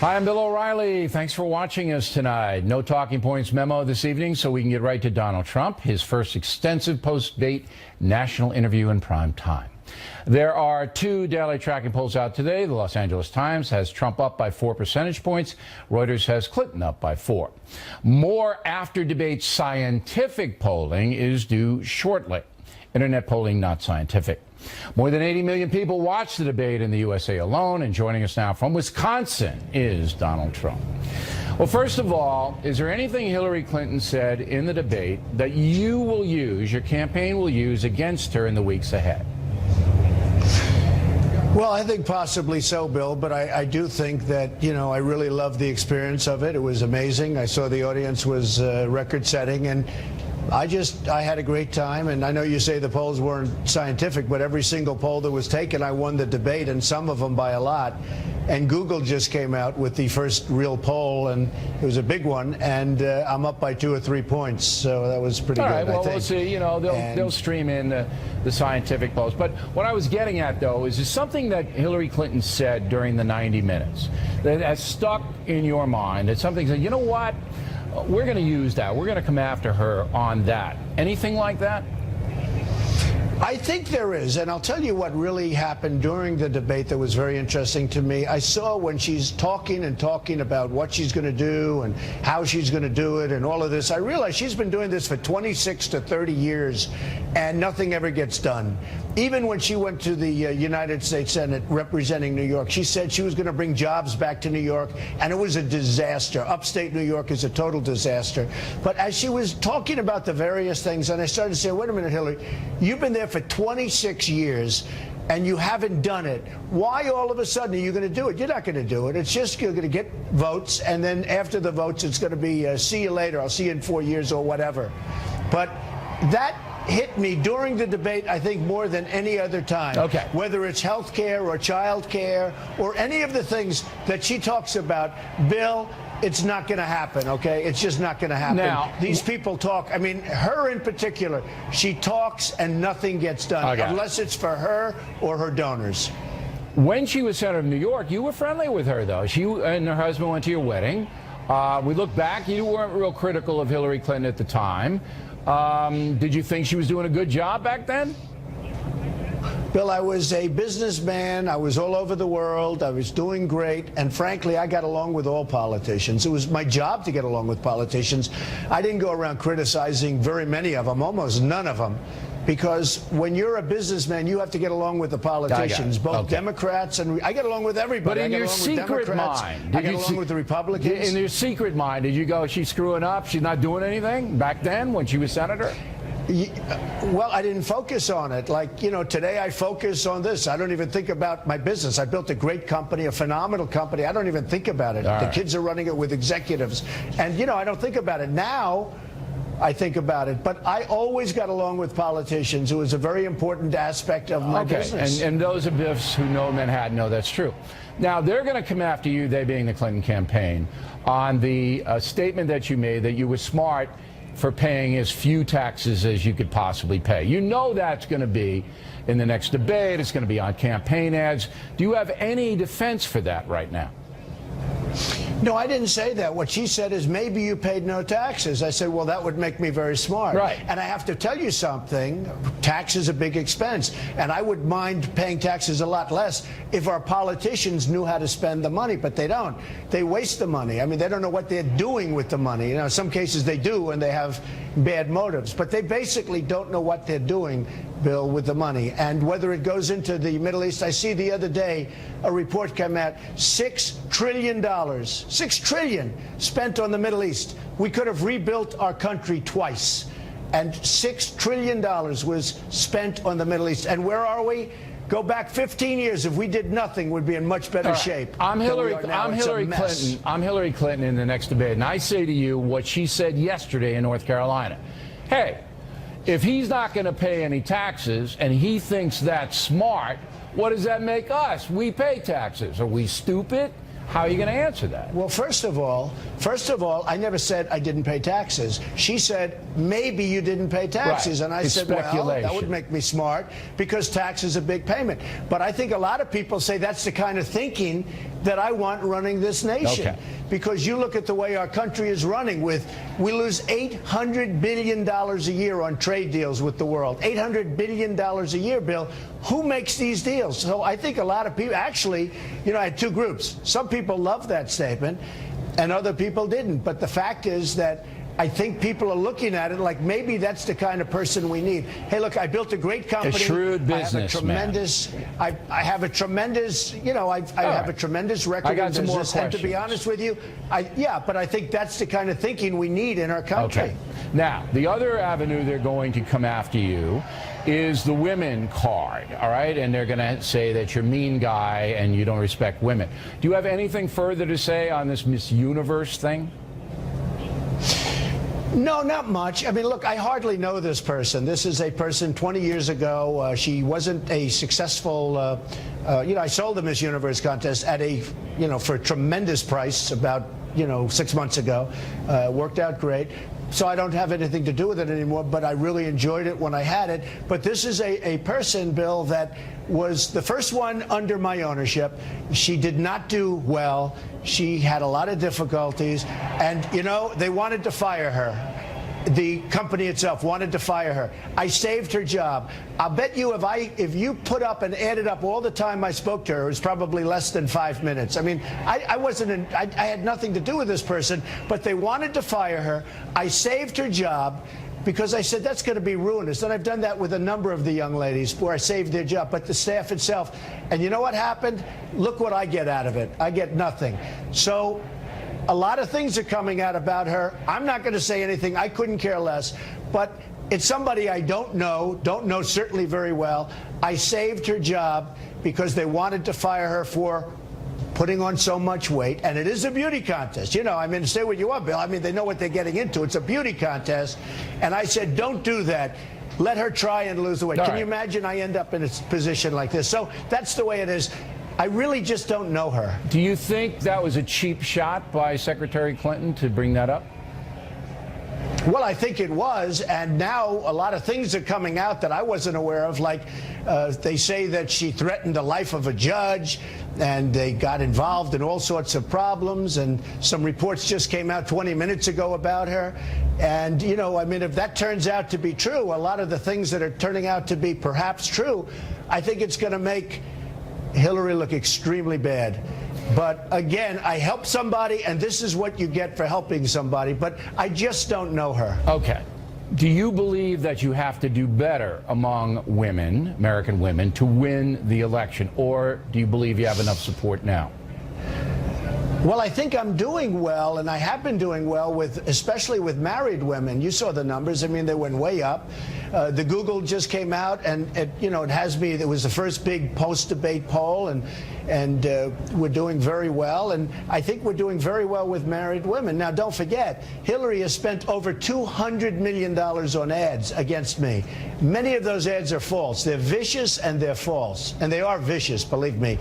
Hi, I'm Bill O'Reilly. Thanks for watching us tonight. No talking points memo this evening, so we can get right to Donald Trump, his first extensive post-debate national interview in prime time. There are two daily tracking polls out today. The Los Angeles Times has Trump up by 4 percentage points. Reuters has Clinton up by 4. More after-debate scientific polling is due shortly. Internet polling not scientific. More than 80 million people watched the debate in the USA alone, and joining us now from Wisconsin is Donald Trump. Well, first of all, is there anything Hillary Clinton said in the debate that you will use, your campaign will use against her in the weeks ahead? Well, I think possibly so, Bill, but I do think that, I really loved the experience of it. It was amazing. I saw the audience was record-setting, and I had a great time. And I know you say the polls weren't scientific, but every single poll that was taken, I won the debate, and some of them by a lot. And Google just came out with the first real poll, and it was a big one, and I'm up by 2 or 3 points, so that was pretty good. All right, well, I think. We'll see. They'll stream in the scientific polls. But what I was getting at, though, is something that Hillary Clinton said during the 90 minutes that has stuck in your mind. It's something that, you know what, we're going to use that. We're going to come after her on that. Anything like that? I think there is, and I'll tell you what really happened during the debate that was very interesting to me. I saw when she's talking about what she's going to do and how she's going to do it and all of this, I realized she's been doing this for 26 to 30 years, and nothing ever gets done. Even when she went to the United States Senate representing New York, she said she was going to bring jobs back to New York, and it was a disaster. Upstate New York is a total disaster. But as she was talking about the various things, and I started to say, wait a minute, Hillary, you've been there for 26 years, and you haven't done it. Why all of a sudden are you going to do it? You're not going to do it. It's just you're going to get votes, and then after the votes, it's going to be see you later. I'll see you in 4 years or whatever. But that hit me during the debate, I think, more than any other time. Okay. Whether it's health care or child care or any of the things that she talks about, Bill, it's not going to happen, okay? It's just not going to happen. Now, these people talk. I mean, her in particular, she talks and nothing gets done unless it's for her or her donors. When she was senator of New York, you were friendly with her, though. She and her husband went to your wedding. We look back, you weren't real critical of Hillary Clinton at the time. Did you think she was doing a good job back then? Bill, I was a businessman. I was all over the world. I was doing great. And frankly, I got along with all politicians. It was my job to get along with politicians. I didn't go around criticizing very many of them, almost none of them. Because when you're a businessman, you have to get along with the politicians, both Democrats and I get along with everybody. But in your secret mind, I get along with the Republicans. In your secret mind, did you go, she's screwing up, she's not doing anything back then when she was senator? Well, I didn't focus on it. Like, today I focus on this. I don't even think about my business. I built a great company, a phenomenal company. I don't even think about it. The kids are running it with executives. And, I don't think about it. Now I think about it. But I always got along with politicians. It was a very important aspect of my business. And those of us who know Manhattan know that's true. Now, they're going to come after you, they being the Clinton campaign, on the statement that you made that you were smart for paying as few taxes as you could possibly pay. You know that's going to be in the next debate. It's going to be on campaign ads. Do you have any defense for that right now? No, I didn't say that. What she said is maybe you paid no taxes. I said, well, that would make me very smart. Right. And I have to tell you something. Tax is a big expense. And I would mind paying taxes a lot less if our politicians knew how to spend the money. But they don't. They waste the money. I mean, they don't know what they're doing with the money. In some cases they do, and they have bad motives. But they basically don't know what they're doing, Bill, with the money. And whether it goes into the Middle East, I see the other day a report came out, $6 trillion. $6 trillion spent on the Middle East. We could have rebuilt our country twice. And $6 trillion was spent on the Middle East. And where are we? Go back 15 years. If we did nothing, we'd be in much better shape. I'm Hillary Clinton. I'm Hillary Clinton in the next debate. And I say to you what she said yesterday in North Carolina. Hey, if he's not going to pay any taxes and he thinks that's smart, what does that make us? We pay taxes. Are we stupid? How are you going to answer that? Well, first of all, I never said I didn't pay taxes. She said, maybe you didn't pay taxes. Right. And I it's said, well, that would make me smart because tax is a big payment. But I think a lot of people say that's the kind of thinking that I want running this nation. Okay. Because you look at the way our country is running we lose $800 billion a year on trade deals with the world. $800 billion a year, Bill. Who makes these deals? So I think a lot of people, actually, I had two groups. Some people loved that statement and other people didn't. But the fact is that I think people are looking at it like maybe that's the kind of person we need. Hey, look, I built a great company. A shrewd businessman. I have a tremendous, I have a tremendous record. I got some more business, and to be honest with you, but I think that's the kind of thinking we need in our country. Okay. Now, the other avenue they're going to come after you is the women card, all right? And they're going to say that you're a mean guy and you don't respect women. Do you have anything further to say on this Miss Universe thing? No, not much. I mean, look, I hardly know this person. This is a person 20 years ago. She wasn't a successful, I sold the Miss Universe contest at for a tremendous price about, 6 months ago. Worked out great. So I don't have anything to do with it anymore, but I really enjoyed it when I had it. But this is a person, Bill, that was the first one under my ownership. She did not do well. She had a lot of difficulties. And, they wanted to fire her. The company itself wanted to fire her. I saved her job. I'll bet you if you put up and added up all the time I spoke to her, it was probably less than 5 minutes. I mean, I had nothing to do with this person, but they wanted to fire her. I saved her job because I said that's going to be ruinous. And I've done that with a number of the young ladies where I saved their job, but the staff itself. And you know what happened? Look what I get out of it. I get nothing. So a lot of things are coming out about her. I'm not going to say anything. I couldn't care less. But it's somebody I don't know certainly very well. I saved her job because they wanted to fire her for putting on so much weight. And it is a beauty contest. Say what you want, Bill. They know what they're getting into. It's a beauty contest. And I said, don't do that. Let her try and lose the weight. Can you imagine I end up in a position like this? So that's the way it is. I really just don't know her. Do you think that was a cheap shot by Secretary Clinton to bring that up? Well, I think it was, and now a lot of things are coming out that I wasn't aware of, like they say that she threatened the life of a judge, and they got involved in all sorts of problems, and some reports just came out 20 minutes ago about her. And, if that turns out to be true, a lot of the things that are turning out to be perhaps true, I think it's going to make Hillary look extremely bad. But again, I helped somebody, and this is what you get for helping somebody, but I just don't know her. Okay. Do you believe that you have to do better among women, American women, to win the election, or do you believe you have enough support now? Well, I think I'm doing well, and I have been doing well especially with married women. You saw the numbers. They went way up. The Google just came out, and it has me. It was the first big post-debate poll, and we're doing very well. And I think we're doing very well with married women. Now, don't forget, Hillary has spent over $200 million on ads against me. Many of those ads are false. They're vicious and they're false, and they are vicious, believe me.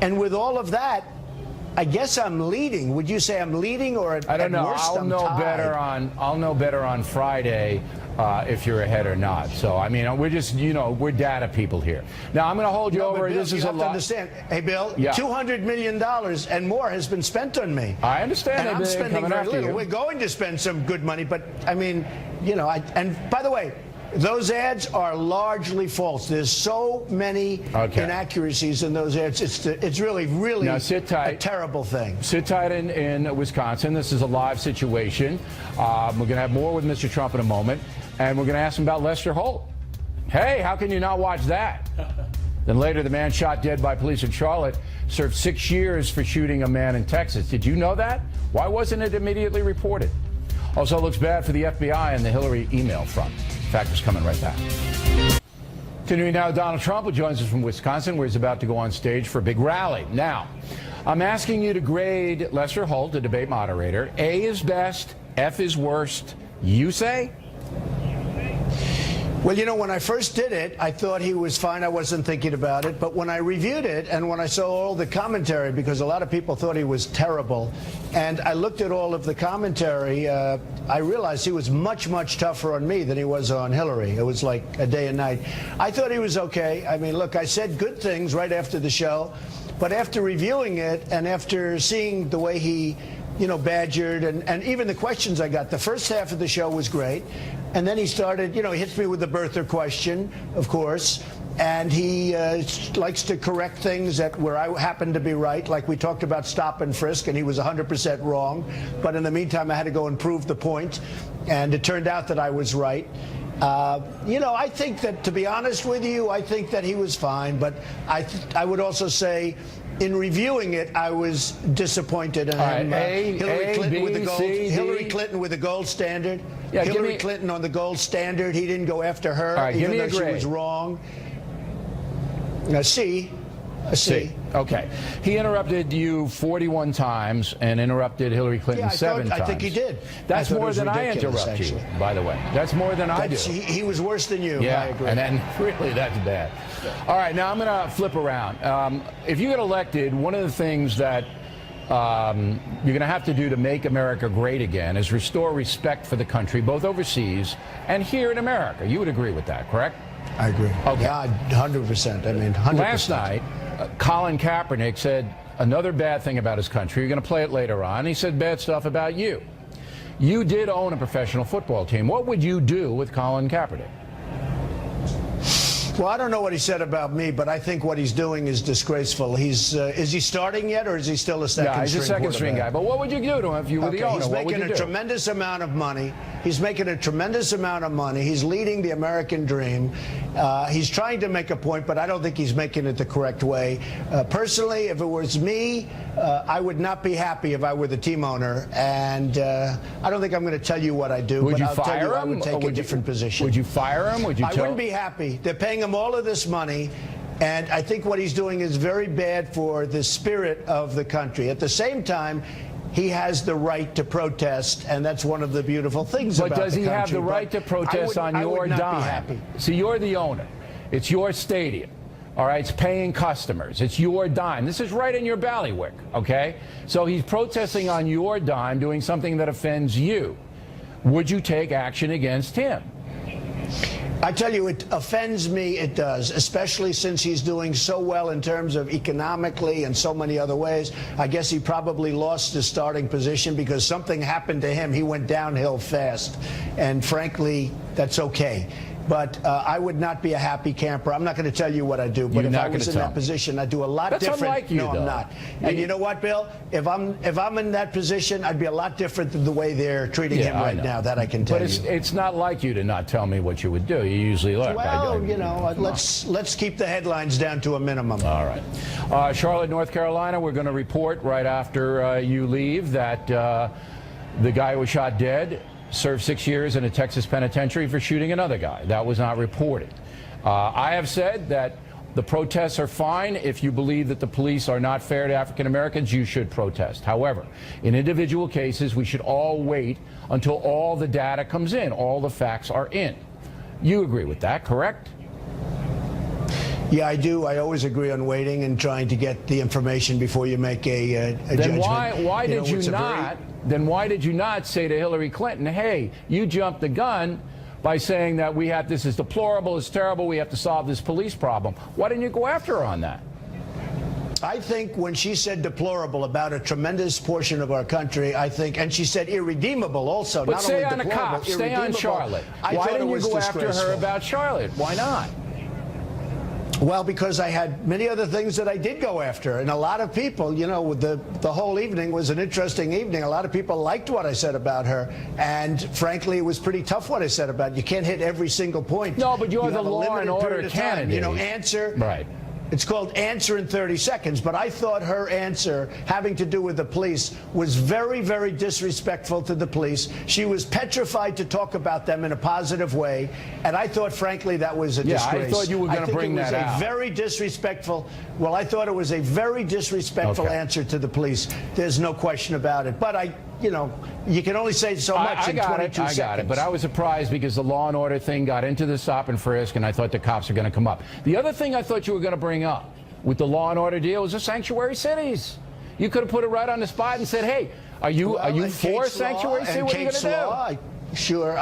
And with all of that, I guess I'm leading. Would you say I'm leading, or I don't know. Worst, I'll know better on Friday if you're ahead or not. So we're just we're data people here. Now I'm going to hold you over. Bill, this is a lot. To understand. Hey, Bill. Yeah. $200 million and more has been spent on me. I understand. And I'm spending very little. You. We're going to spend some good money, but and by the way, those ads are largely false. There's so many inaccuracies in those ads. It's really now, sit tight. A terrible thing. Sit tight in Wisconsin. This is a live situation. We're going to have more with Mr. Trump in a moment, and we're going to ask him about Lester Holt. Hey, how can you not watch that? Then later, the man shot dead by police in Charlotte served 6 years for shooting a man in Texas. Did you know that? Why wasn't it immediately reported? Also looks bad for the FBI and the Hillary email front. Factors coming right back. Continuing now, Donald Trump, who joins us from Wisconsin, where he's about to go on stage for a big rally. Now, I'm asking you to grade Lester Holt, the debate moderator. A is best, F is worst. You say? Well, when I first did it, I thought he was fine. I wasn't thinking about it. But when I reviewed it and when I saw all the commentary, because a lot of people thought he was terrible, and I looked at all of the commentary, I realized he was much, much tougher on me than he was on Hillary. It was like a day and night. I thought he was okay. Look, I said good things right after the show. But after reviewing it and after seeing the way he, badgered and even the questions I got, the first half of the show was great. And then he started, he hits me with the birther question, of course. And he likes to correct things where I happen to be right, like we talked about stop and frisk, and he was 100% wrong. But in the meantime, I had to go and prove the point, and it turned out that I was right. I think that, to be honest with you, I think that he was fine. But I would also say, in reviewing it, I was disappointed in him. Hillary Clinton with the gold standard. Yeah, Hillary Clinton on the gold standard. He didn't go after her, even though she was wrong. A C. Okay. He interrupted you 41 times and interrupted Hillary Clinton 7 times. I think he did. That's more than I interrupt you, by the way. That's more than I do. He was worse than you. Yeah, I agree. and then really that's bad. All right, now I'm going to flip around. If you get elected, one of the things that you're going to have to do to make America great again is restore respect for the country, both overseas and here in America. You would agree with that, correct? I agree. Okay. Yeah, 100%. I mean, 100%. Last night, Colin Kaepernick said another bad thing about his country. You're going to play it later on. He said bad stuff about you. You did own a professional football team. What would you do with Colin Kaepernick? Well, I don't know what he said about me, but I think what he's doing is disgraceful. Is he starting yet, or is he still a second string? Yeah, he's a second string guy. But what would you do to him if you were the owner? He's making a tremendous amount of money. He's making a tremendous amount of money. He's leading the American dream. He's trying to make a point, but I don't think he's making it the correct way. Personally, if it was me, I would not be happy if I were the team owner. And I don't think I'm going to tell you what I do. Would but you I'll fire tell you him? I would take a different position. Would you fire him? Would you? I wouldn't be happy. They're paying him all of this money. And I think what he's doing is very bad for the spirit of the country. At the same time, he has the right to protest, and that's one of the beautiful things about the country. But does he have the right to protest on your dime? See, you're the owner. It's your stadium. All right, it's paying customers. It's your dime. This is right in your ballywick, okay? So he's protesting on your dime, doing something that offends you. Would you take action against him? I tell you, it offends me, it does, especially since he's doing so well in terms of economically and so many other ways. I guess he probably lost his starting position because something happened to him. He went downhill fast, and frankly, that's okay. But I would not be a happy camper. I'm not going to tell you what I do, but if I was in that position, I'd do a lot different. That's unlike you, no, though. I'm not. And you know what, Bill? If I'm in that position, I'd be a lot different than the way they're treating him right now. That I can tell you. But it's not like you to not tell me what you would do. You usually look. Well, let's keep the headlines down to a minimum. All right. Charlotte, North Carolina, we're going to report right after you leave that the guy who was shot dead served 6 years in a Texas penitentiary for shooting another guy. That was not reported. I have said that the protests are fine. If you believe that the police are not fair to African Americans, you should protest. However, in individual cases, we should all wait until all the data comes in, all the facts are in. You agree with that, correct? Yeah, I do. I always agree on waiting and trying to get the information before you make a judgment. Then why did you not? Then why did you not say to Hillary Clinton, hey, you jumped the gun by saying that this is deplorable, it's terrible, we have to solve this police problem? Why didn't you go after her on that? I think when she said deplorable about a tremendous portion of our country, and she said irredeemable also. But not stay only on the deplorable, cops, stay on Charlotte. Why didn't you go after her about Charlotte? Why not? Well, because I had many other things that I did go after. And a lot of people, the whole evening was an interesting evening. A lot of people liked what I said about her. And frankly, it was pretty tough what I said about her. You can't hit every single point. No, but you're the law and order candidate. Answer. Right. It's called answer in 30 seconds. But I thought her answer having to do with the police was very, very disrespectful to the police. She was petrified to talk about them in a positive way. And I thought, frankly, that was a disgrace. I thought you were going to bring that out. I think it was a very disrespectful. Well, I thought it was a very disrespectful answer to the police. There's no question about it. But you can only say so much in 22 seconds. I got it, but I was surprised because the law and order thing got into the stop and frisk, and I thought the cops were going to come up. The other thing I thought you were going to bring up with the law and order deal was the sanctuary cities. You could have put it right on the spot and said, hey, are you for sanctuary city? What are you going to do? Sure.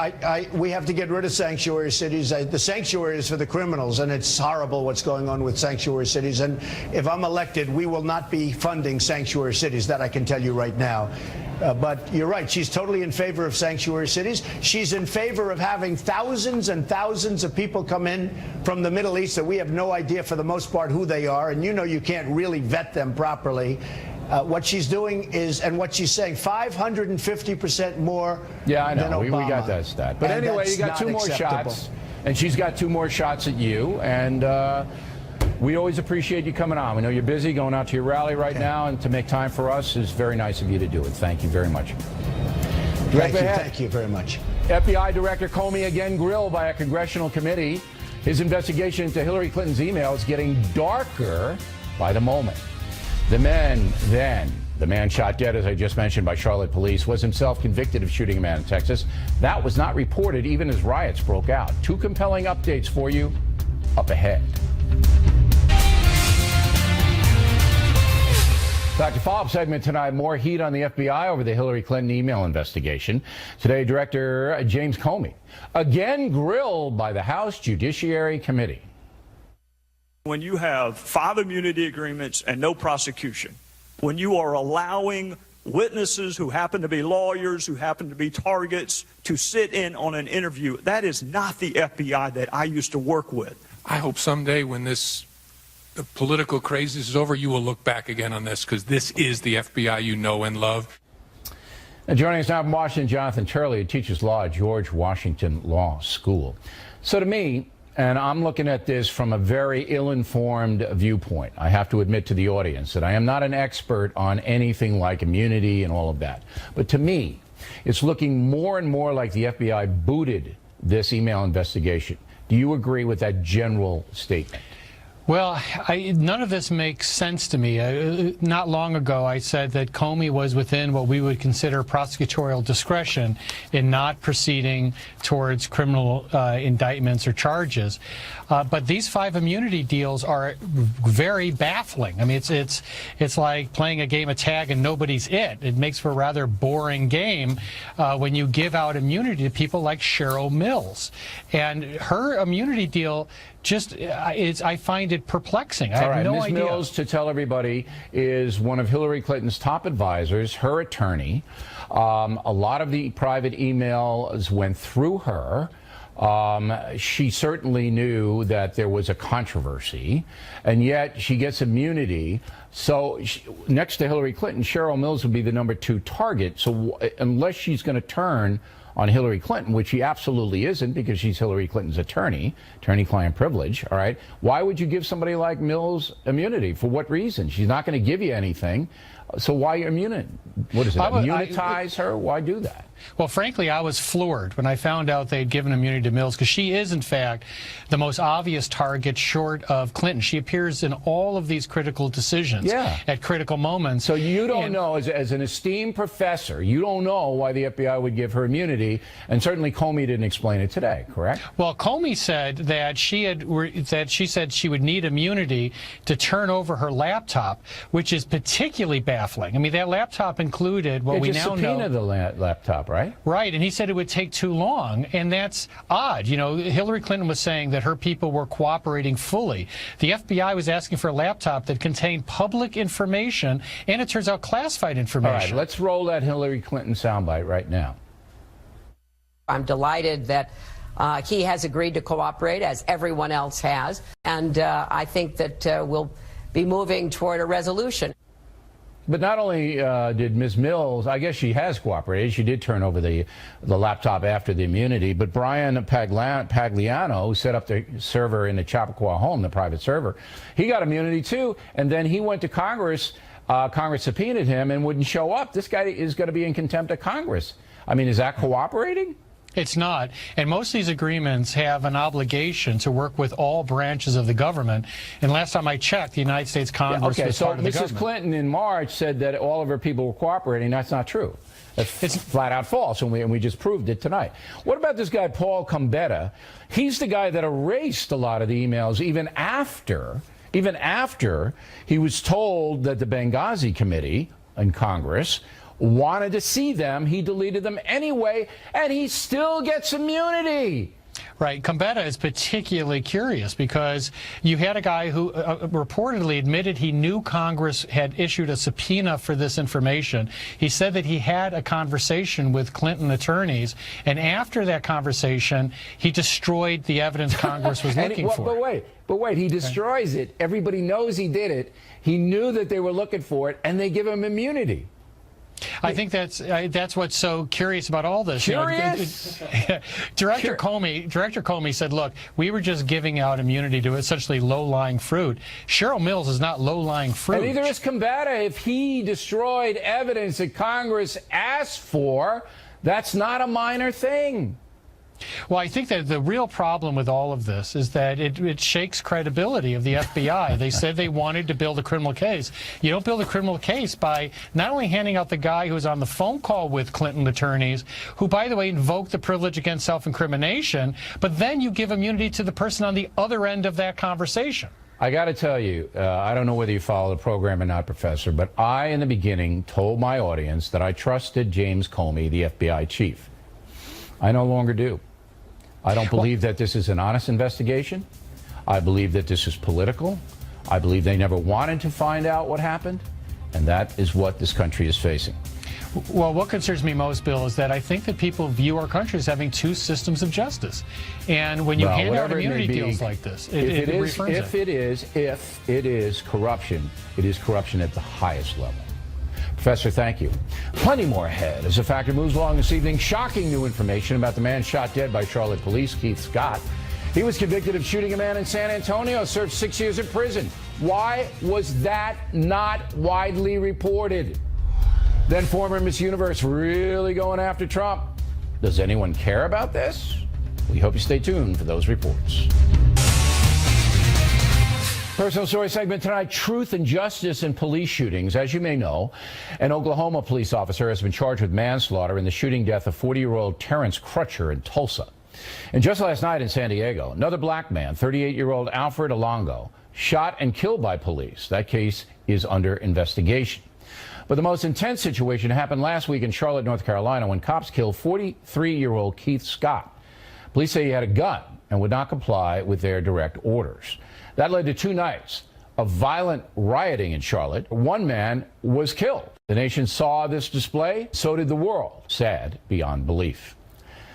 We have to get rid of sanctuary cities. The sanctuary is for the criminals, and it's horrible what's going on with sanctuary cities. And if I'm elected, we will not be funding sanctuary cities. That I can tell you right now. But you're right. She's totally in favor of sanctuary cities. She's in favor of having thousands and thousands of people come in from the Middle East that we have no idea for the most part who they are. And you know you can't really vet them properly. What she's doing is, and what she's saying, 550% more. Yeah, I know. Than Obama. We got that stat. But anyway, you got two more shots, and she's got two more shots at you. And we always appreciate you coming on. We know you're busy going out to your rally right now, and to make time for us is very nice of you to do it. Thank you very much. Thank you very much. FBI Director Comey again grilled by a congressional committee. His investigation into Hillary Clinton's email is getting darker by the moment. The man shot dead, as I just mentioned, by Charlotte police, was himself convicted of shooting a man in Texas. That was not reported even as riots broke out. Two compelling updates for you up ahead. Back to follow-up segment tonight. More heat on the FBI over the Hillary Clinton email investigation. Today, Director James Comey again grilled by the House Judiciary Committee. When you have 5 immunity agreements and no prosecution, when you are allowing witnesses who happen to be lawyers, who happen to be targets, to sit in on an interview, that is not the FBI that I used to work with. I hope someday when this political craziness is over, you will look back again on this, because this is the FBI you know and love. And joining us now from Washington, Jonathan Turley, who teaches law at George Washington Law School. So to me, and I'm looking at this from a very ill-informed viewpoint, I have to admit to the audience that I am not an expert on anything like immunity and all of that. But to me, it's looking more and more like the FBI booted this email investigation. Do you agree with that general statement? Well, none of this makes sense to me. Not long ago, I said that Comey was within what we would consider prosecutorial discretion in not proceeding towards criminal indictments or charges. But these 5 immunity deals are very baffling. I mean, it's like playing a game of tag and nobody's it. It makes for a rather boring game when you give out immunity to people like Cheryl Mills. And her immunity deal I find it perplexing. I have no idea. Ms. Mills, to tell everybody, is one of Hillary Clinton's top advisors, her attorney. A lot of the private emails went through her. She certainly knew that there was a controversy, and yet she gets immunity. So next to Hillary Clinton, Cheryl Mills would be the number 2 target. So unless she's going to turn on Hillary Clinton, which she absolutely isn't, because she's Hillary Clinton's attorney-client privilege, all right? Why would you give somebody like Mills immunity? For what reason? She's not going to give you anything. So why immunize her? Why do that? Well, frankly, I was floored when I found out they'd given immunity to Mills, because she is, in fact, the most obvious target short of Clinton. She appears in all of these critical decisions at critical moments. So you don't know, as an esteemed professor, you don't know why the FBI would give her immunity, and certainly Comey didn't explain it today, correct? Well, Comey said that she said she would need immunity to turn over her laptop, which is particularly baffling. I mean, that laptop included what we now know. Subpoena the laptop, right? Right, and he said it would take too long, and that's odd. You know, Hillary Clinton was saying that her people were cooperating fully. The FBI was asking for a laptop that contained public information, and it turns out classified information. All right, let's roll that Hillary Clinton soundbite right now. I'm delighted that he has agreed to cooperate, as everyone else has, and I think that we'll be moving toward a resolution. But not only did Ms. Mills, I guess she has cooperated. She did turn over the laptop after the immunity. But Brian Pagliano, who set up the server in the Chappaqua home, the private server, he got immunity too. And then he went to Congress. Congress subpoenaed him and wouldn't show up. This guy is going to be in contempt of Congress. I mean, is that cooperating? It's not. And most of these agreements have an obligation to work with all branches of the government. And last time I checked, the United States Congress was part of the government. Mrs. Clinton in March said that all of her people were cooperating. That's not true. It's flat out false, and we just proved it tonight. What about this guy, Paul Combetta? He's the guy that erased a lot of the emails even after he was told that the Benghazi committee in Congress wanted to see them. He deleted them anyway, and he still gets immunity. Right. Gambetta is particularly curious because you had a guy who reportedly admitted he knew Congress had issued a subpoena for this information. He said that he had a conversation with Clinton attorneys, and after that conversation, he destroyed the evidence Congress was looking for. But wait, he destroys it. Everybody knows he did it. He knew that they were looking for it, and they give him immunity. I think that's what's so curious about all this. Curious? Director Comey said, look, we were just giving out immunity to essentially low-lying fruit. Cheryl Mills is not low-lying fruit. And neither is Gambetta. If he destroyed evidence that Congress asked for, that's not a minor thing. Well, I think that the real problem with all of this is that it shakes credibility of the FBI. They said they wanted to build a criminal case. You don't build a criminal case by not only handing out the guy who was on the phone call with Clinton attorneys, who, by the way, invoked the privilege against self-incrimination, but then you give immunity to the person on the other end of that conversation. I got to tell you, I don't know whether you follow the program or not, Professor, but I, in the beginning, told my audience that I trusted James Comey, the FBI chief. I no longer do. I don't believe that this is an honest investigation. I believe that this is political. I believe they never wanted to find out what happened, and that is what this country is facing. Well, what concerns me most, Bill, is that I think that people view our country as having two systems of justice. And when you hand out immunity deals like this, it reaffirms it. If it is corruption, it is corruption at the highest level. Professor, thank you. Plenty more ahead as the Factor moves along this evening. Shocking new information about the man shot dead by Charlotte police, Keith Scott. He was convicted of shooting a man in San Antonio, served 6 years in prison. Why was that not widely reported? Then former Miss Universe really going after Trump. Does anyone care about this? We hope you stay tuned for those reports. Personal story segment tonight, truth and justice in police shootings. As you may know, an Oklahoma police officer has been charged with manslaughter in the shooting death of 40-year-old Terrence Crutcher in Tulsa. And just last night in San Diego, another black man, 38-year-old Alfred Alongo, shot and killed by police. That case is under investigation. But the most intense situation happened last week in Charlotte, North Carolina, when cops killed 43-year-old Keith Scott. Police say he had a gun and would not comply with their direct orders. That led to 2 nights of violent rioting in Charlotte. One man was killed. The nation saw this display. So did the world. Sad beyond belief.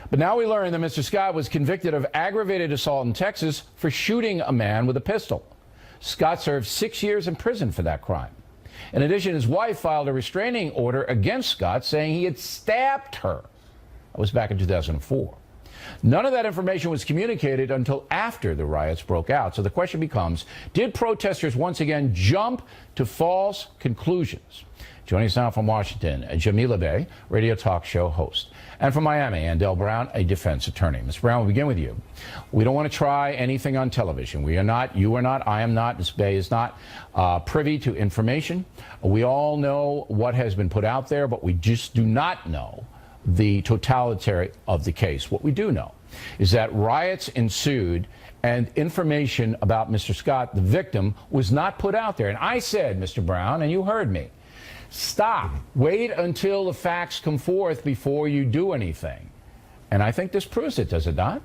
But now we learn that Mr. Scott was convicted of aggravated assault in Texas for shooting a man with a pistol. Scott served 6 years in prison for that crime. In addition, his wife filed a restraining order against Scott, saying he had stabbed her. That was back in 2004. None of that information was communicated until after the riots broke out. So the question becomes, did protesters once again jump to false conclusions? Joining us now from Washington, Jamila Bey, radio talk show host. And from Miami, Andel Brown, a defense attorney. Ms. Brown, we'll begin with you. We don't want to try anything on television. We are not, you are not, I am not, Ms. Bey is not privy to information. We all know what has been put out there, but we just do not know the totality of the case. What we do know is that riots ensued and information about Mr. Scott, the victim, was not put out there. And I said, Mr. Brown, and you heard me, stop. Wait until the facts come forth before you do anything. And I think this proves it, does it not?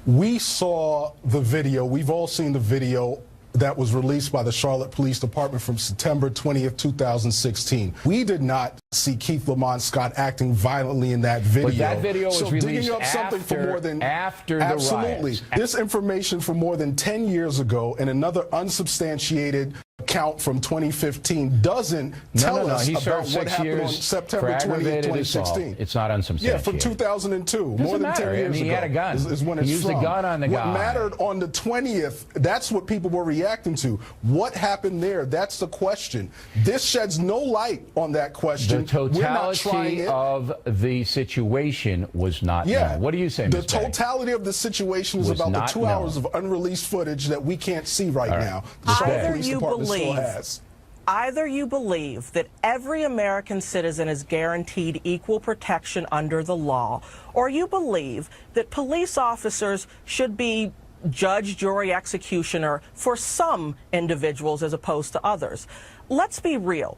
We saw the video. We've all seen the video that was released by the Charlotte Police Department from September 20th, 2016. We did not see Keith Lamont Scott acting violently in that video. But that video was released digging up something for more than after the absolutely riots. This information from more than 10 years ago and another unsubstantiated account from 2015 doesn't tell us about what happened on September 20th, 2016. It's not unsubstantiated. Yeah, from 2002, more than 10 years he ago. had a gun. Is when it's he used a gun on the guy. What mattered on the 20th, that's what people were reacting to. What happened there? That's the question. This sheds no light on that question. The totality of the situation was not known. What do you say, Ms. The totality of the situation is about the 2 hours of unreleased footage that we can't see right now. The Charlotte Police Department still has. Either you believe that every American citizen is guaranteed equal protection under the law, or you believe that police officers should be judge, jury, executioner for some individuals as opposed to others. Let's be real.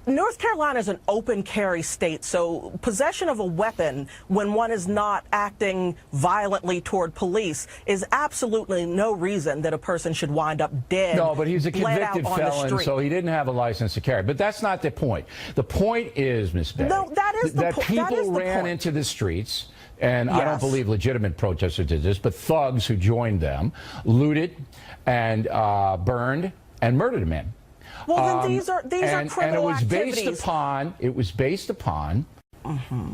North Carolina is an open carry state, so possession of a weapon when one is not acting violently toward police is absolutely no reason that a person should wind up dead. No, but he's a bled out convicted on the felon, street. so he didn't have a license to carry. But that's not the point. The point is, Ms. Bay, No, that is the that point. people That is the ran point. into the streets, and I don't Yes. believe legitimate protesters did this, but thugs who joined them looted and burned and murdered a man. Well, then these are criminal and it was based upon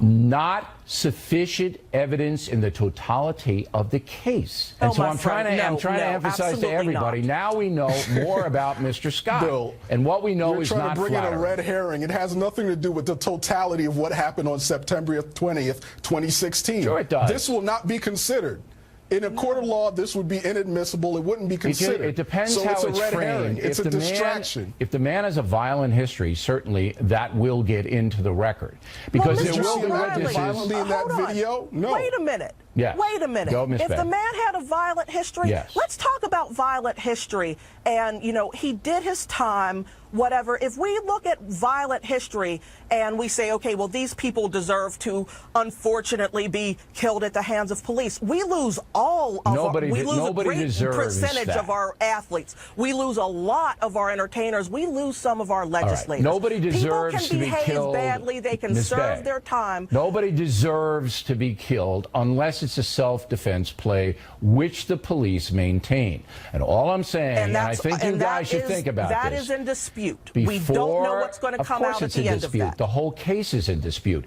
not sufficient evidence in the totality of the case. And Oh, so my I'm trying friend, to emphasize to absolutely everybody, not. now we know more about Mr. Scott. Bill, and what we know you're is trying not to bring in a flattering. red herring. It has nothing to do with the totality of what happened on September 20th, 2016. Sure it does. This will not be considered. In a court of law, this would be inadmissible. It wouldn't be considered. It depends so how it's a it's red framed. herring. It's a distraction. If the man has a violent history, certainly that will get into the record. Because Well, there Did you will see be him acting witnesses. violently in that Hold on. video? No. Wait a minute. Yes. Wait a minute. Go, Ms. If Bay. the man had a violent history, Yes. let's talk about violent history. And, you know, he did his time, whatever. If we look at violent history and we say, okay, well, these people deserve to unfortunately be killed at the hands of police, we lose all of Nobody a great deserves percentage that. of our athletes. We lose a lot of our entertainers. We lose some of our legislators. Nobody deserves to People be can behave killed. badly. They can Ms. serve Bay. their time. Nobody deserves to be killed unless it's a self-defense play, which the police maintain. And all I'm saying, and I think you guys should think about that this. is in dispute. Before, We don't know what's going to come out at the end of that. The whole case is in dispute.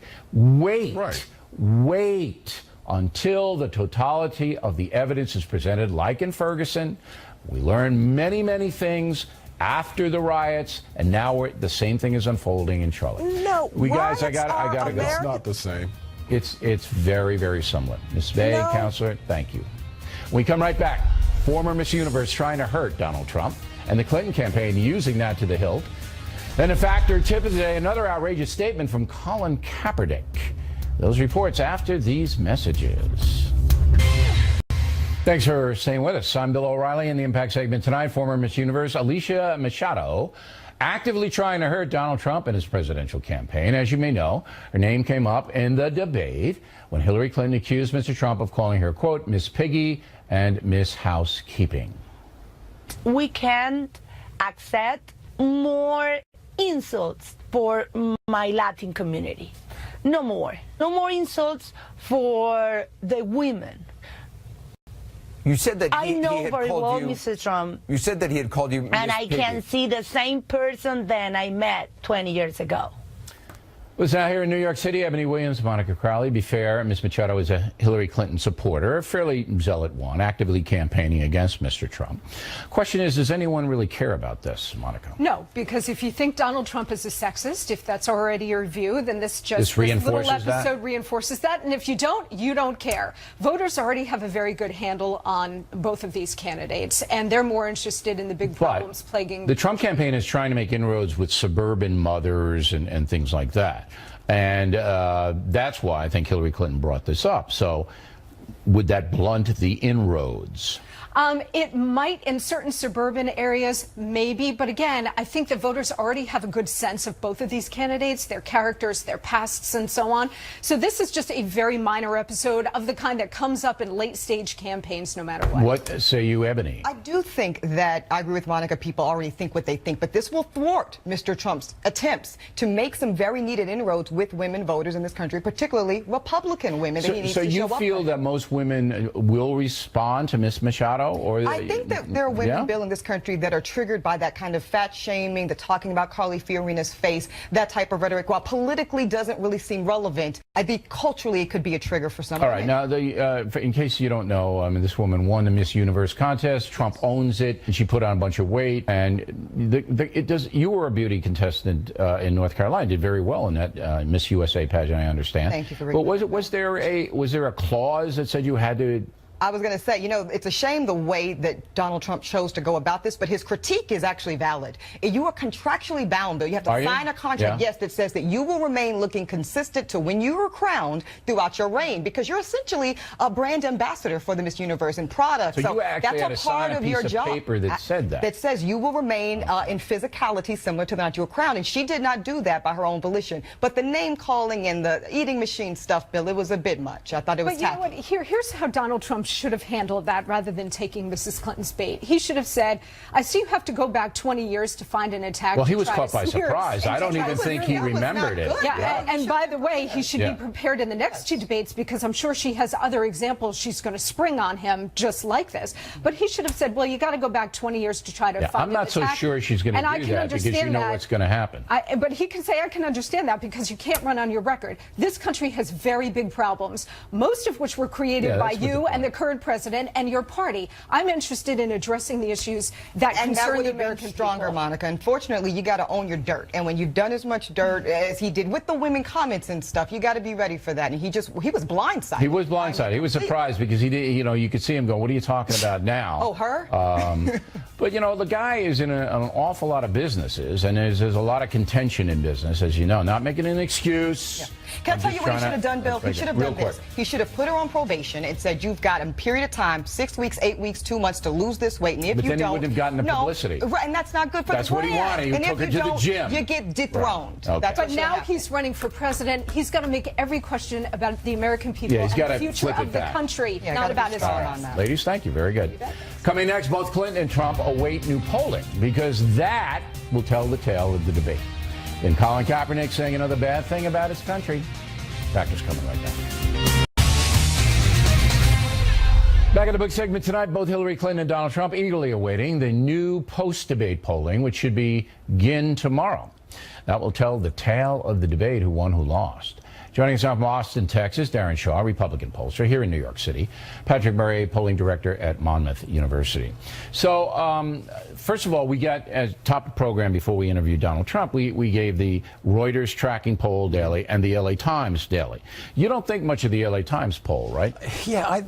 Wait until the totality of the evidence is presented, like in Ferguson. We learned many, many things after the riots, and now the same thing is unfolding in Charlotte. No, guys, I riots got are to go. It's not the same. It's very, very similar. Ms. Bay, No. Counselor, thank you. We come right back. Former Miss Universe trying to hurt Donald Trump, and the Clinton campaign using that to the hilt. Then a factor tip of the day, another outrageous statement from Colin Kaepernick. Those reports after these messages. Thanks for staying with us. I'm Bill O'Reilly in the Impact segment tonight. Former Miss Universe Alicia Machado actively trying to hurt Donald Trump in his presidential campaign. As you may know, her name came up in the debate when Hillary Clinton accused Mr. Trump of calling her, quote, Miss Piggy and Miss Housekeeping. We can't accept more insults for my Latin community. No more. No more insults for the women. You said that I he know had very called well, you, Mr. Trump. You said that he had called you Miss And I Piggy. can see the same person that I met 20 years ago. Listen, out here in New York City, Ebony Williams, Monica Crowley. Be fair, Ms. Machado is a Hillary Clinton supporter, a fairly zealot one, actively campaigning against Mr. Trump. Question is, does anyone really care about this, Monica? No, because if you think Donald Trump is a sexist, if that's already your view, then this reinforces little episode that? reinforces that. And if you don't care. Voters already have a very good handle on both of these candidates, and they're more interested in the big problems plaguing the Trump campaign is trying to make inroads with suburban mothers and things like that. And that's why I think Hillary Clinton brought this up. So would that blunt the inroads? It might in certain suburban areas, maybe. But again, I think that voters already have a good sense of both of these candidates, their characters, their pasts, and so on. So this is just a very minor episode of the kind that comes up in late stage campaigns, no matter what. What say you, Ebony? I do think that, I agree with Monica, people already think what they think, but this will thwart Mr. Trump's attempts to make some very needed inroads with women voters in this country, particularly Republican women. That he needs So to you show up feel for. that most women will respond to Ms. Machado? Or I think that there are women, Bill, in this country that are triggered by that kind of fat shaming, the talking about Carly Fiorina's face, that type of rhetoric. While politically doesn't really seem relevant, I think culturally it could be a trigger for some. All right. Now, in case you don't know, I mean, this woman won the Miss Universe contest. Trump owns it. And she put on a bunch of weight. And you were a beauty contestant in North Carolina. Did very well in that Miss USA pageant, I understand. Thank you for But was there a clause that said you had to I was going to say, you know, it's a shame the way that Donald Trump chose to go about this, but his critique is actually valid. You are contractually bound, though. You have to sign a contract, yes, that says that you will remain looking consistent to when you were crowned throughout your reign, because you're essentially a brand ambassador for the Miss Universe and product. So you actually that's had a part sign of a your piece job. Of paper that said that. That says you will remain in physicality similar to that you were crowned, and she did not do that by her own volition. But the name calling and the eating machine stuff, Bill, it was a bit much. I thought it was tacky. But you know what? Here's how Donald Trump should have handled that rather than taking Mrs. Clinton's bait. He should have said, I see you have to go back 20 years to find an attack. Well, he was caught by surprise. I don't even think he remembered it. Yeah, and by the way, he should be prepared in the next 2 debates, because I'm sure she has other examples she's going to spring on him just like this. But he should have said, well, you got to go back 20 years to try to find I'm not an attack. so sure she's going to do that, because you know what's going to happen. But he can say, I can understand that, because you can't run on your record. This country has very big problems, most of which were created by you and the current president and your party. I'm interested in addressing the issues that concern the American stronger, Monica. Unfortunately, you got to own your dirt, and when you've done as much dirt as he did with the women comments and stuff, you got to be ready for that. And he was blindsided. He was blindsided. He was surprised, because he did. You know, you could see him go, "What are you talking about now?" Oh, her. But you know, the guy is in an awful lot of businesses, and there's a lot of contention in business, as you know. Not making an excuse. Yeah. Can I tell you what he should have done, Bill? He should have done this. He should have put her on probation and said, you've got a period of time, 6 weeks, 8 weeks, 2 months to lose this weight. And if you then don't, he wouldn't have gotten the publicity. Right, and that's not good for that's the brand. That's what he wanted. He took her to the gym. You get dethroned. Right. Okay. But now he's running for president. He's got to make every question about the American people and the future of the country, not about his own. Ladies, thank you. Very good. Coming next, both Clinton and Trump await new polling, because that will tell the tale of the debate. And Colin Kaepernick saying another bad thing about his country. Factors coming right now. Back in the big segment tonight, both Hillary Clinton and Donald Trump eagerly awaiting the new post-debate polling, which should begin tomorrow. That will tell the tale of the debate, who won, who lost. Joining us now from Austin, Texas, Darren Shaw, Republican pollster here in New York City. Patrick Murray, polling director at Monmouth University. So, first of all, we got, as top of the program before we interviewed Donald Trump, we gave the Reuters tracking poll daily and the LA Times daily. You don't think much of the LA Times poll, right? Yeah,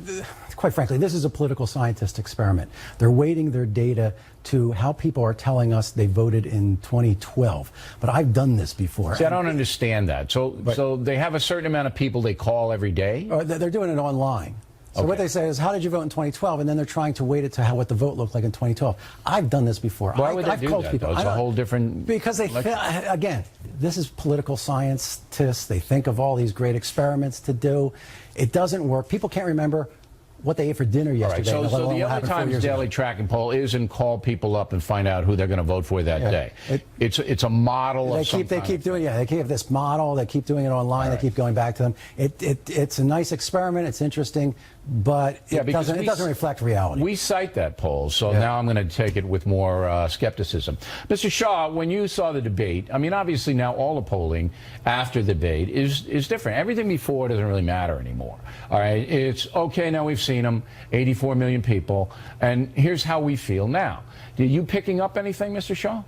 quite frankly, this is a political scientist experiment. They're weighting their data to how people are telling us they voted in 2012. But I've done this before. See, I don't understand that. So they have a certain amount of people they call every day? They're doing it online. So what they say is, how did you vote in 2012? And then they're trying to weight it to what the vote looked like in 2012. I've done this before. Why would they do that, though? It's a whole different... Because they, again, this is political scientists. They think of all these great experiments to do. It doesn't work. People can't remember what they ate for dinner yesterday. Right, so the LA Times daily tracking poll isn't call people up and find out who they're going to vote for that day. It's a model of some kind. They keep doing they keep this model. They keep doing it online. They keep going back to them. It's a nice experiment. It's interesting, but it doesn't reflect reality. We cite that poll, so now I'm going to take it with more skepticism. Mr. Shaw, when you saw the debate, I mean, obviously now all the polling after the debate is different. Everything before doesn't really matter anymore. All right, it's okay, now we've seen them, 84 million people, and here's how we feel now. Are you picking up anything, Mr. Shaw?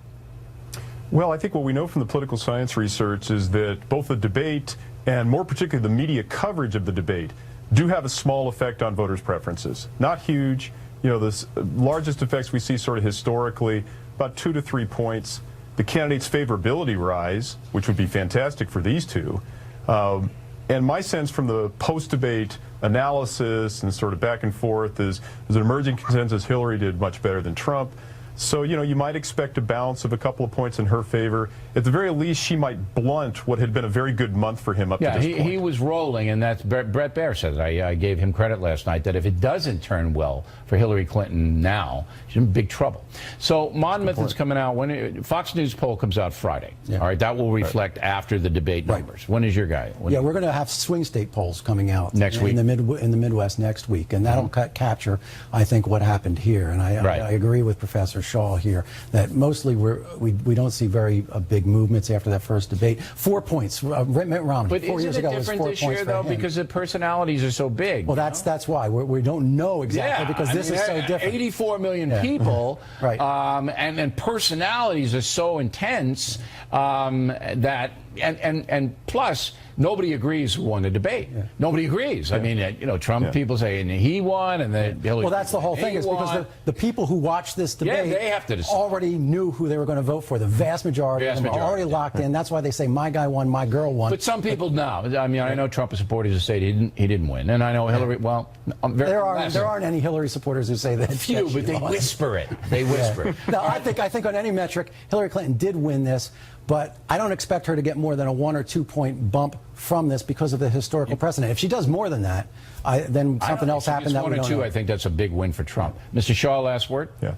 Well, I think what we know from the political science research is that both the debate and more particularly the media coverage of the debate do have a small effect on voters' preferences. Not huge. You know, the largest effects we see sort of historically, about 2 to 3 points. The candidates' favorability rise, which would be fantastic for these two. And my sense from the post-debate analysis and sort of back and forth is there's an emerging consensus Hillary did much better than Trump. So, you know, you might expect a bounce of a couple of points in her favor. At the very least, she might blunt what had been a very good month for him up to this point. Yeah, he was rolling, and that's Brett Baer said it. I gave him credit last night that if it doesn't turn well for Hillary Clinton now, she's in big trouble. So Monmouth is coming out. When Fox News poll comes out Friday. Yeah. All right, that will reflect after the debate numbers. When is your guy? We're going to have swing state polls coming out next week in the Midwest next week, and that'll capture, I think, what happened here. And I agree with Professor Shaw here, that mostly we don't see very big movements after that first debate. 4 points. Mitt Romney, but 4 years ago, was 4 points this year, though, because the personalities are so big. Well, that's why we don't know exactly, because this is so different. 84 million people, right? And personalities are so intense that and plus nobody agrees who won the debate. Yeah. Nobody agrees. I mean, Trump people say and he won, and then Hillary. Well, that's the whole thing, is because the people who watched this debate they have to decide. Already knew who they were going to vote for. The vast majority of them are already locked in. That's why they say my guy won, my girl won. But some people know. I mean, I know Trump supporters who say he didn't win, and I know Hillary. Well, there aren't any Hillary supporters who say that. Few, but they whisper it. They whisper it. No, I think on any metric, Hillary Clinton did win this. But I don't expect her to get more than a 1 or 2 point bump from this because of the historical precedent. If she does more than that, then something else happened that we don't know. 1 or 2, I think that's a big win for Trump. Mr. Shaw, last word? Yeah.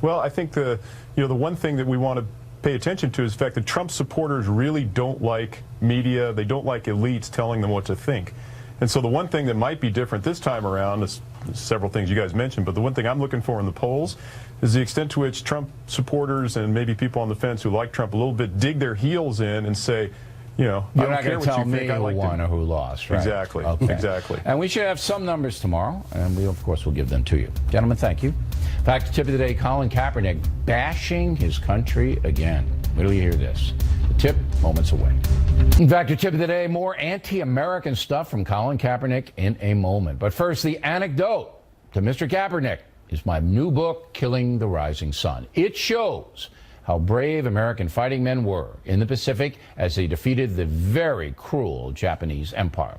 Well, I think the one thing that we want to pay attention to is the fact that Trump supporters really don't like media. They don't like elites telling them what to think. And so the one thing that might be different this time around is several things you guys mentioned, but the one thing I'm looking for in the polls is the extent to which Trump supporters and maybe people on the fence who like Trump a little bit dig their heels in and say, you're not going to tell me who won or who lost, right? Exactly. Okay. Exactly. And we should have some numbers tomorrow, and we, of course, will give them to you. Gentlemen, thank you. Fact tip of the day, Colin Kaepernick bashing his country again. Wait till you hear this. The tip, moments away. In fact, your tip of the day, more anti-American stuff from Colin Kaepernick in a moment. But first, the anecdote to Mr. Kaepernick is my new book, Killing the Rising Sun. It shows how brave American fighting men were in the Pacific as they defeated the very cruel Japanese Empire.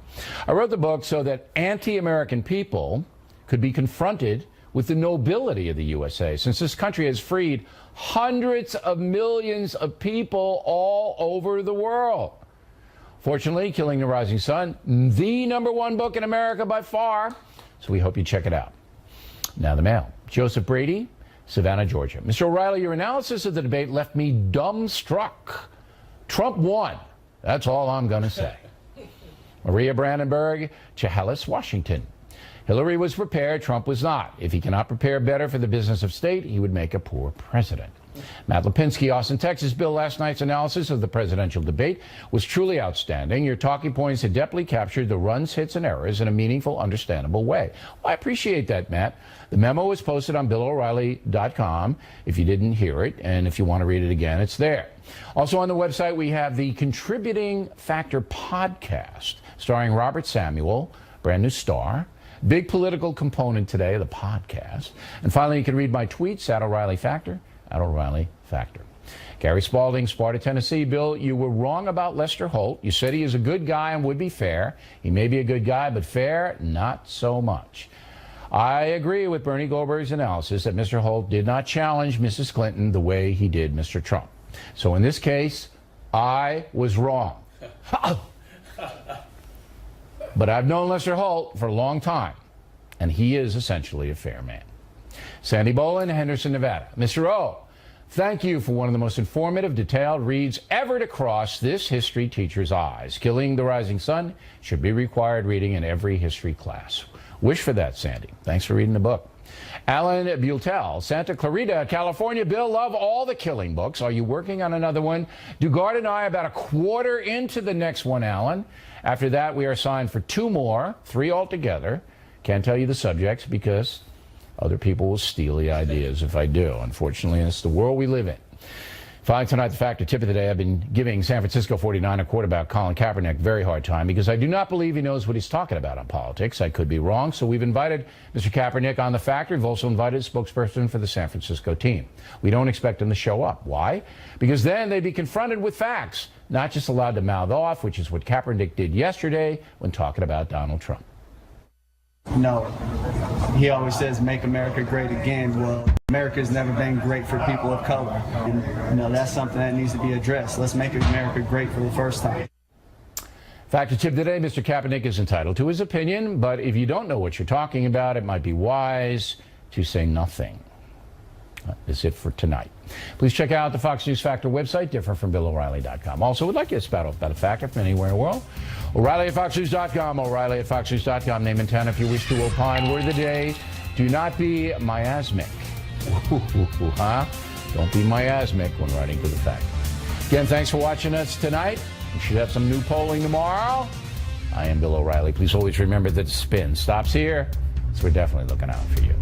I wrote the book so that anti-American people could be confronted with the nobility of the USA, since this country has freed hundreds of millions of people all over the world. Fortunately, Killing the Rising Sun, the #1 book in America by far, so we hope you check it out. Now the mail. Joseph Brady, Savannah, Georgia. Mr. O'Reilly, your analysis of the debate left me dumbstruck. Trump won. That's all I'm going to say. Maria Brandenburg, Chehalis, Washington. Hillary was prepared, Trump was not. If he cannot prepare better for the business of state, he would make a poor president. Matt Lipinski, Austin, Texas. Bill, last night's analysis of the presidential debate was truly outstanding. Your talking points adeptly captured the runs, hits, and errors in a meaningful, understandable way. Well, I appreciate that, Matt. The memo was posted on BillO'Reilly.com if you didn't hear it, and if you want to read it again, it's there. Also on the website, we have the Contributing Factor podcast, starring Robert Samuel, brand new star. Big political component today of the podcast. And finally, you can read my tweets at O'Reilly Factor, at O'Reilly Factor. Gary Spalding, Sparta, Tennessee. Bill, you were wrong about Lester Holt. You said he is a good guy and would be fair. He may be a good guy, but fair, not so much. I agree with Bernie Goldberg's analysis that Mr. Holt did not challenge Mrs. Clinton the way he did Mr. Trump. So in this case, I was wrong. But I've known Lester Holt for a long time, and he is essentially a fair man. Sandy Bolin, Henderson, Nevada. Mr. O, thank you for one of the most informative, detailed reads ever to cross this history teacher's eyes. Killing the Rising Sun should be required reading in every history class. Wish for that, Sandy. Thanks for reading the book. Alan Bultel, Santa Clarita, California. Bill, love all the killing books. Are you working on another one? Dugard and I about a quarter into the next one, Alan. After that, we are signed for 2 more, 3 altogether. Can't tell you the subjects because other people will steal the ideas if I do. Unfortunately, it's the world we live in. Finally, tonight, the factor tip of the day. I've been giving San Francisco 49er quarterback Colin Kaepernick a very hard time because I do not believe he knows what he's talking about on politics. I could be wrong. So we've invited Mr. Kaepernick on the factor. We've also invited a spokesperson for the San Francisco team. We don't expect him to show up. Why? Because then they'd be confronted with facts, not just allowed to mouth off, which is what Kaepernick did yesterday when talking about Donald Trump. No. He always says, make America great again. Well, America's never been great for people of color. And, that's something that needs to be addressed. Let's make America great for the first time. Factor tip today, Mr. Kaepernick is entitled to his opinion, but if you don't know what you're talking about, it might be wise to say nothing. That's it for tonight. Please check out the Fox News Factor website, different from BillO'Reilly.com. Also, we'd like you to spout off about a factor from anywhere in the world. O'Reilly at FoxNews.com, O'Reilly at FoxNews.com. Name and town if you wish to opine. Word of the day, do not be miasmic. Huh? Don't be miasmic when writing to the fact. Again, thanks for watching us tonight. We should have some new polling tomorrow. I am Bill O'Reilly. Please always remember that the spin stops here, so we're definitely looking out for you.